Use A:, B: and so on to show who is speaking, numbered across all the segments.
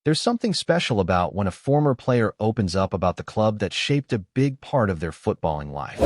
A: There's something special about when a former player opens up about the club that shaped a big part of their footballing life.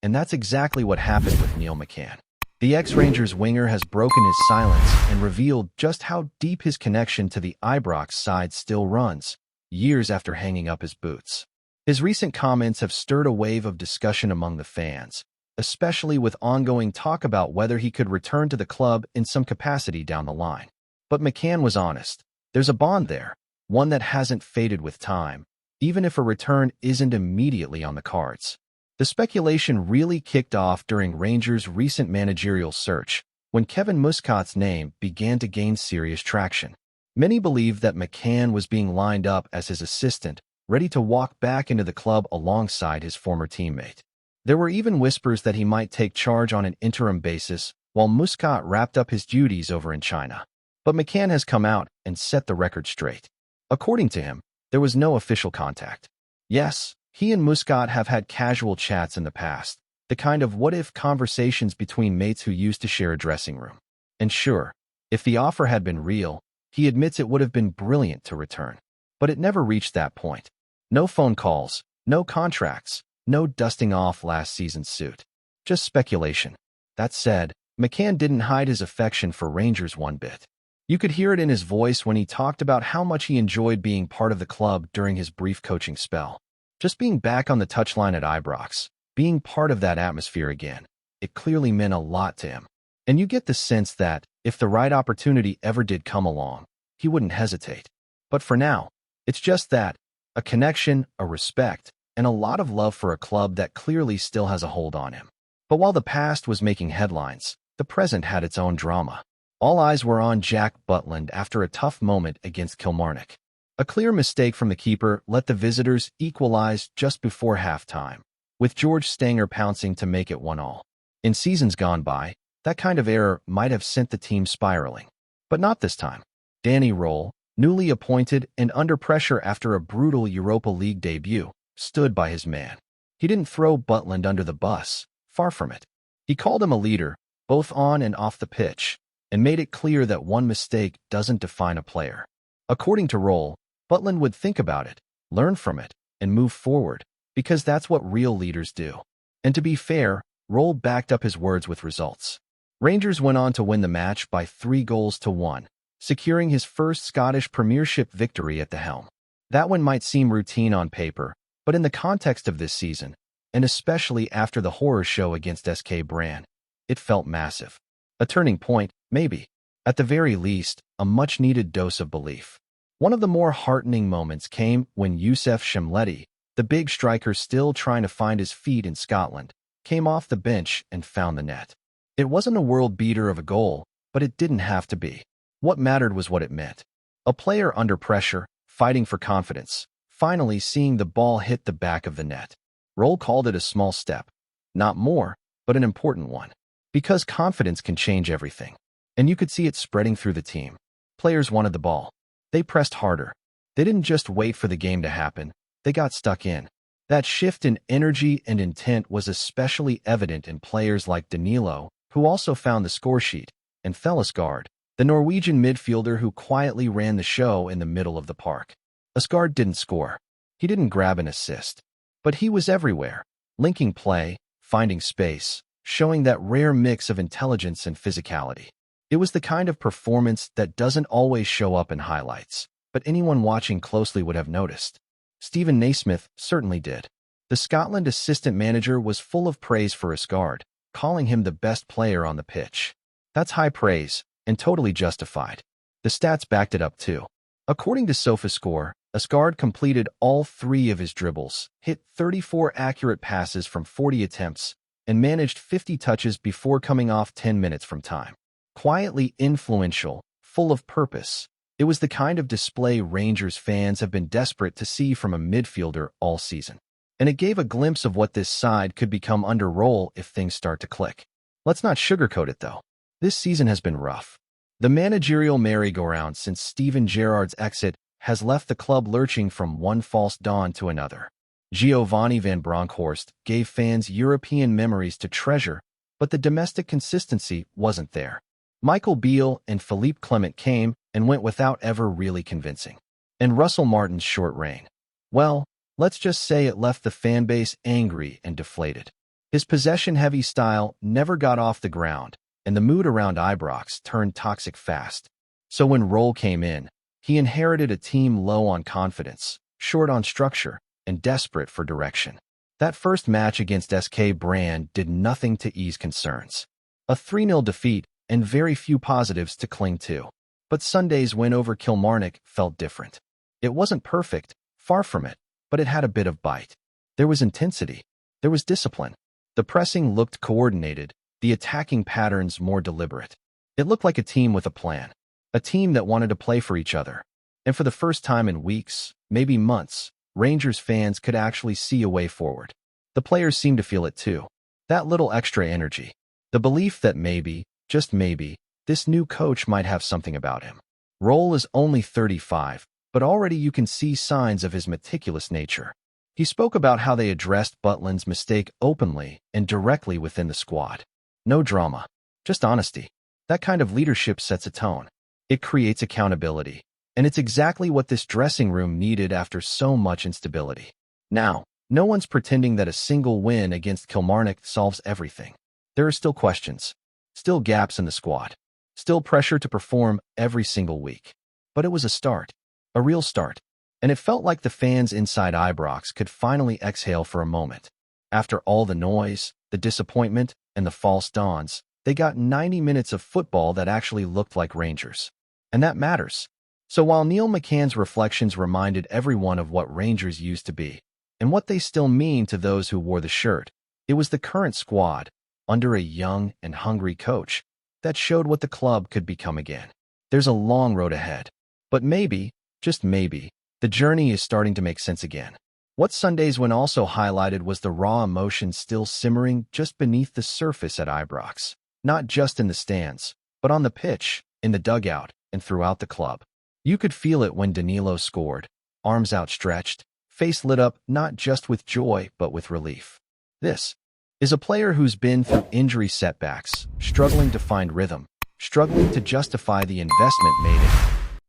A: And that's exactly what happened with Neil McCann. The ex-Rangers winger has broken his silence and revealed just how deep his connection to the Ibrox side still runs, years after hanging up his boots. His recent comments have stirred a wave of discussion among the fans, especially with ongoing talk about whether he could return to the club in some capacity down the line. But McCann was honest. There's a bond there, one that hasn't faded with time, even if a return isn't immediately on the cards. The speculation really kicked off during Rangers' recent managerial search, when Kevin Muscat's name began to gain serious traction. Many believed that McCann was being lined up as his assistant, ready to walk back into the club alongside his former teammate. There were even whispers that he might take charge on an interim basis while Muscat wrapped up his duties over in China. But McCann has come out and set the record straight. According to him, there was no official contact. Yes, he and Muscat have had casual chats in the past, the kind of what-if conversations between mates who used to share a dressing room. And sure, if the offer had been real, he admits it would have been brilliant to return. But it never reached that point. No phone calls, no contracts, no dusting off last season's suit. Just speculation. That said, McCann didn't hide his affection for Rangers one bit. You could hear it in his voice when he talked about how much he enjoyed being part of the club during his brief coaching spell. Just being back on the touchline at Ibrox, being part of that atmosphere again, it clearly meant a lot to him. And you get the sense that, if the right opportunity ever did come along, he wouldn't hesitate. But for now, it's just that, a connection, a respect, and a lot of love for a club that clearly still has a hold on him. But while the past was making headlines, the present had its own drama. All eyes were on Jack Butland after a tough moment against Kilmarnock. A clear mistake from the keeper let the visitors equalize just before halftime, with George Stanger pouncing to make it 1-1. In seasons gone by, that kind of error might have sent the team spiraling. But not this time. Danny Roll, newly appointed and under pressure after a brutal Europa League debut, stood by his man. He didn't throw Butland under the bus, far from it. He called him a leader, both on and off the pitch, and made it clear that one mistake doesn't define a player. According to Roll, Butland would think about it, learn from it, and move forward, because that's what real leaders do. And to be fair, Roll backed up his words with results. Rangers went on to win the match by 3-1, securing his first Scottish Premiership victory at the helm. That one might seem routine on paper, but in the context of this season, and especially after the horror show against SK Brann, it felt massive. A turning point, maybe. At the very least, a much-needed dose of belief. One of the more heartening moments came when Youssef Shemleti, the big striker still trying to find his feet in Scotland, came off the bench and found the net. It wasn't a world beater of a goal, but it didn't have to be. What mattered was what it meant. A player under pressure, fighting for confidence, finally seeing the ball hit the back of the net. Roll called it a small step. Not more, but an important one. Because confidence can change everything. And you could see it spreading through the team. Players wanted the ball. They pressed harder. They didn't just wait for the game to happen. They got stuck in. That shift in energy and intent was especially evident in players like Danilo, who also found the scoresheet, and Fellisgaard, the Norwegian midfielder who quietly ran the show in the middle of the park. Asgard didn't score. He didn't grab an assist. But he was everywhere, linking play, finding space, showing that rare mix of intelligence and physicality. It was the kind of performance that doesn't always show up in highlights, but anyone watching closely would have noticed. Stephen Naismith certainly did. The Scotland assistant manager was full of praise for Asgard, calling him the best player on the pitch. That's high praise, and totally justified. The stats backed it up too. According to SofaScore, Asgard completed all 3 of his dribbles, hit 34 accurate passes from 40 attempts, and managed 50 touches before coming off 10 minutes from time. Quietly influential, full of purpose. It was the kind of display Rangers fans have been desperate to see from a midfielder all season. And it gave a glimpse of what this side could become under Roll if things start to click. Let's not sugarcoat it though. This season has been rough. The managerial merry-go-round since Steven Gerrard's exit has left the club lurching from one false dawn to another. Giovanni van Bronckhorst gave fans European memories to treasure, but the domestic consistency wasn't there. Michael Beale and Philippe Clement came and went without ever really convincing. And Russell Martin's short reign. Well, let's just say it left the fanbase angry and deflated. His possession-heavy style never got off the ground, and the mood around Ibrox turned toxic fast. So when Roll came in, he inherited a team low on confidence, short on structure, and desperate for direction. That first match against SK Brand did nothing to ease concerns. A 3-0 defeat and very few positives to cling to. But Sunday's win over Kilmarnock felt different. It wasn't perfect, far from it, but it had a bit of bite. There was intensity. There was discipline. The pressing looked coordinated, the attacking patterns more deliberate. It looked like a team with a plan. A team that wanted to play for each other. And for the first time in weeks, maybe months, Rangers fans could actually see a way forward. The players seemed to feel it too. That little extra energy. The belief that maybe, just maybe, this new coach might have something about him. Roll is only 35, but already you can see signs of his meticulous nature. He spoke about how they addressed Butland's mistake openly and directly within the squad. No drama, just honesty. That kind of leadership sets a tone. It creates accountability. And it's exactly what this dressing room needed after so much instability. Now, no one's pretending that a single win against Kilmarnock solves everything. There are still questions, still gaps in the squad, still pressure to perform every single week. But it was a start, a real start, and it felt like the fans inside Ibrox could finally exhale for a moment. After all the noise, the disappointment, and the false dawns, they got 90 minutes of football that actually looked like Rangers. And that matters. So while Neil McCann's reflections reminded everyone of what Rangers used to be, and what they still mean to those who wore the shirt, it was the current squad, under a young and hungry coach, that showed what the club could become again. There's a long road ahead, but maybe, just maybe, the journey is starting to make sense again. What Sunday's win also highlighted was the raw emotion still simmering just beneath the surface at Ibrox, not just in the stands, but on the pitch, in the dugout, and throughout the club. You could feel it when Danilo scored, arms outstretched, face lit up not just with joy but with relief. This is a player who's been through injury setbacks, struggling to find rhythm, struggling to justify the investment made in.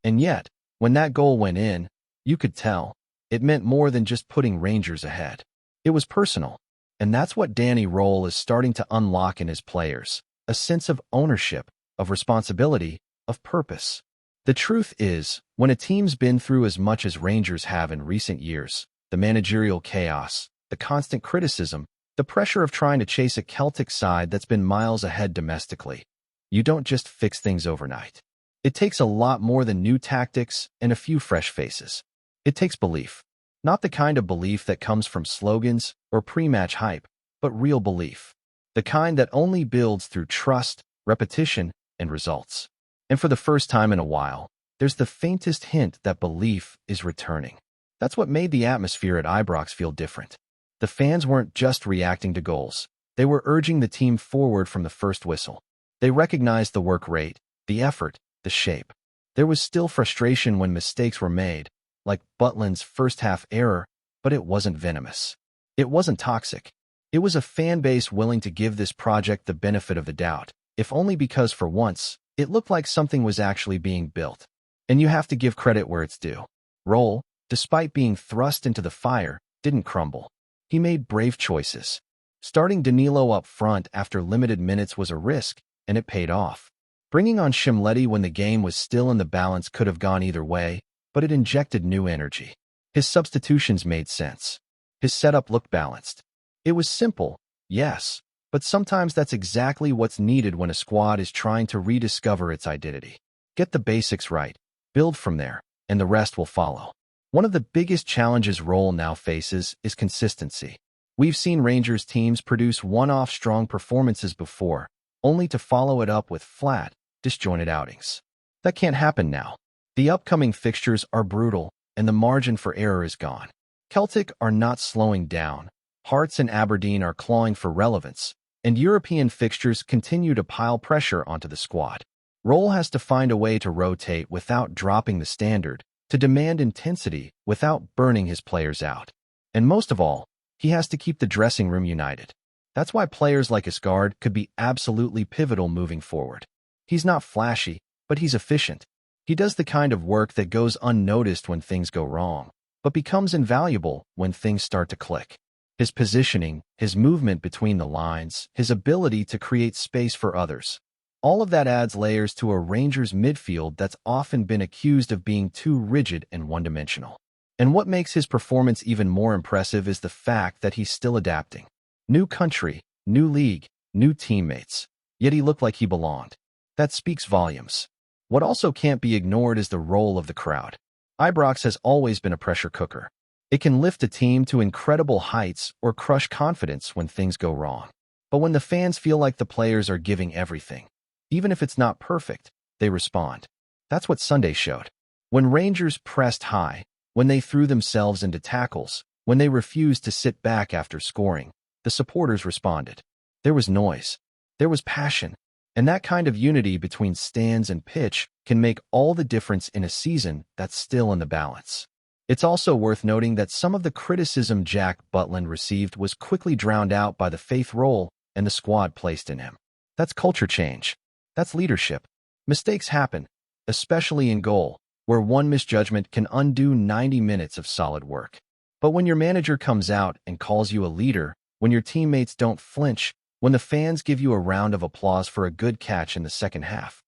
A: And yet, when that goal went in, you could tell, it meant more than just putting Rangers ahead. It was personal, and that's what Danny Roll is starting to unlock in his players, a sense of ownership, of responsibility, of purpose. The truth is, when a team's been through as much as Rangers have in recent years, the managerial chaos, the constant criticism, the pressure of trying to chase a Celtic side that's been miles ahead domestically, you don't just fix things overnight. It takes a lot more than new tactics and a few fresh faces. It takes belief. Not the kind of belief that comes from slogans or pre-match hype, but real belief. The kind that only builds through trust, repetition, and results. And for the first time in a while, there's the faintest hint that belief is returning. That's what made the atmosphere at Ibrox feel different. The fans weren't just reacting to goals. They were urging the team forward from the first whistle. They recognized the work rate, the effort, the shape. There was still frustration when mistakes were made, like Butland's first-half error, but it wasn't venomous. It wasn't toxic. It was a fan base willing to give this project the benefit of the doubt, if only because for once, it looked like something was actually being built. And you have to give credit where it's due. Roll, despite being thrust into the fire, didn't crumble. He made brave choices. Starting Danilo up front after limited minutes was a risk, and it paid off. Bringing on Shimleti when the game was still in the balance could have gone either way, but it injected new energy. His substitutions made sense. His setup looked balanced. It was simple, yes, but sometimes that's exactly what's needed when a squad is trying to rediscover its identity. Get the basics right, build from there, and the rest will follow. One of the biggest challenges Roll now faces is consistency. We've seen Rangers teams produce one-off strong performances before, only to follow it up with flat, disjointed outings. That can't happen now. The upcoming fixtures are brutal, and the margin for error is gone. Celtic are not slowing down. Hearts and Aberdeen are clawing for relevance, and European fixtures continue to pile pressure onto the squad. Roll has to find a way to rotate without dropping the standard, to demand intensity without burning his players out. And most of all, he has to keep the dressing room united. That's why players like Isgard could be absolutely pivotal moving forward. He's not flashy, but he's efficient. He does the kind of work that goes unnoticed when things go wrong, but becomes invaluable when things start to click. His positioning, his movement between the lines, his ability to create space for others. All of that adds layers to a Rangers midfield that's often been accused of being too rigid and one-dimensional. And what makes his performance even more impressive is the fact that he's still adapting. New country, new league, new teammates. Yet he looked like he belonged. That speaks volumes. What also can't be ignored is the role of the crowd. Ibrox has always been a pressure cooker. It can lift a team to incredible heights or crush confidence when things go wrong. But when the fans feel like the players are giving everything, even if it's not perfect, they respond. That's what Sunday showed. When Rangers pressed high, when they threw themselves into tackles, when they refused to sit back after scoring, the supporters responded. There was noise. There was passion. And that kind of unity between stands and pitch can make all the difference in a season that's still in the balance. It's also worth noting that some of the criticism Jack Butland received was quickly drowned out by the faith role and the squad placed in him. That's culture change. That's leadership. Mistakes happen, especially in goal, where one misjudgment can undo 90 minutes of solid work. But when your manager comes out and calls you a leader, when your teammates don't flinch, when the fans give you a round of applause for a good catch in the second half,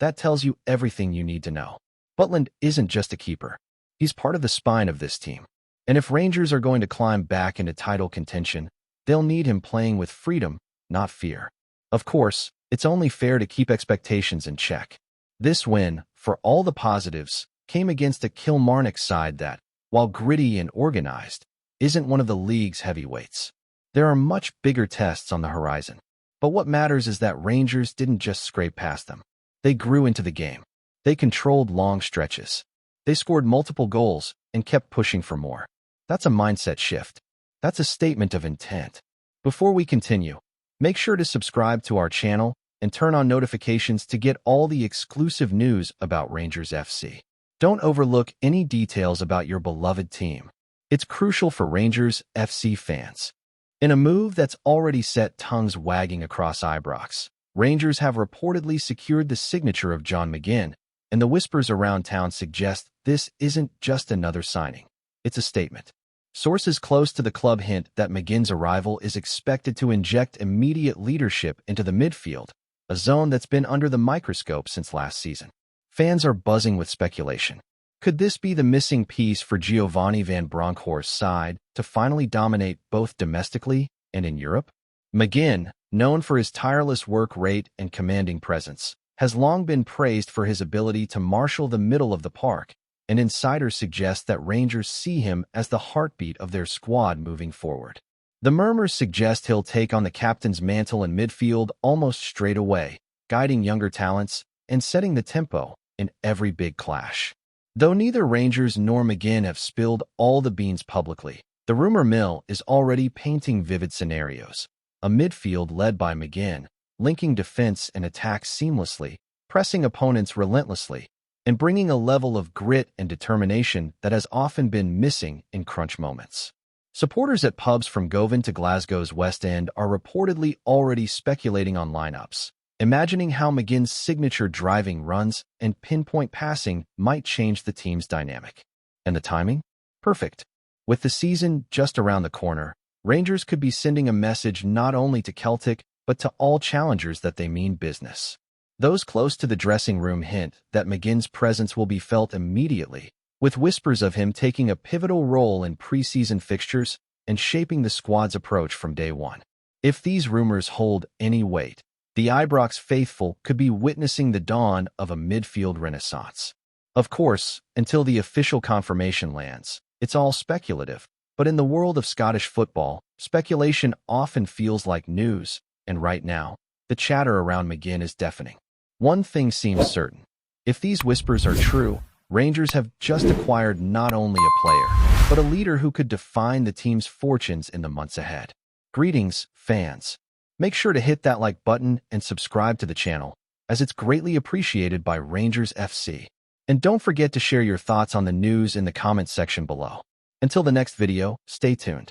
A: that tells you everything you need to know. Butland isn't just a keeper. He's part of the spine of this team. And if Rangers are going to climb back into title contention, they'll need him playing with freedom, not fear. Of course, it's only fair to keep expectations in check. This win, for all the positives, came against a Kilmarnock side that, while gritty and organized, isn't one of the league's heavyweights. There are much bigger tests on the horizon. But what matters is that Rangers didn't just scrape past them. They grew into the game. They controlled long stretches. They scored multiple goals and kept pushing for more. That's a mindset shift. That's a statement of intent. Before we continue, make sure to subscribe to our channel and turn on notifications to get all the exclusive news about Rangers FC. Don't overlook any details about your beloved team. It's crucial for Rangers FC fans. In a move that's already set tongues wagging across Ibrox, Rangers have reportedly secured the signature of John McGINN, and the whispers around town suggest this isn't just another signing. It's a statement. Sources close to the club hint that McGinn's arrival is expected to inject immediate leadership into the midfield, a zone that's been under the microscope since last season. Fans are buzzing with speculation. Could this be the missing piece for Giovanni van Bronckhorst's side to finally dominate both domestically and in Europe? McGINN, known for his tireless work rate and commanding presence, has long been praised for his ability to marshal the middle of the park, and insiders suggest that Rangers see him as the heartbeat of their squad moving forward. The murmurs suggest he'll take on the captain's mantle in midfield almost straight away, guiding younger talents and setting the tempo in every big clash. Though neither Rangers nor McGINN have spilled all the beans publicly, the rumor mill is already painting vivid scenarios. A midfield led by McGINN, linking defense and attack seamlessly, pressing opponents relentlessly, and bringing a level of grit and determination that has often been missing in crunch moments. Supporters at pubs from Govan to Glasgow's West End are reportedly already speculating on lineups, imagining how McGinn's signature driving runs and pinpoint passing might change the team's dynamic. And the timing? Perfect. With the season just around the corner, Rangers could be sending a message not only to Celtic, but to all challengers that they mean business. Those close to the dressing room hint that McGinn's presence will be felt immediately, with whispers of him taking a pivotal role in preseason fixtures and shaping the squad's approach from day one. If these rumors hold any weight, the Ibrox faithful could be witnessing the dawn of a midfield renaissance. Of course, until the official confirmation lands, it's all speculative, but in the world of Scottish football, speculation often feels like news, and right now, the chatter around McGINN is deafening. One thing seems certain. If these whispers are true, Rangers have just acquired not only a player, but a leader who could define the team's fortunes in the months ahead. Greetings, fans. Make sure to hit that like button and subscribe to the channel, as it's greatly appreciated by Rangers FC. And don't forget to share your thoughts on the news in the comments section below. Until the next video, stay tuned.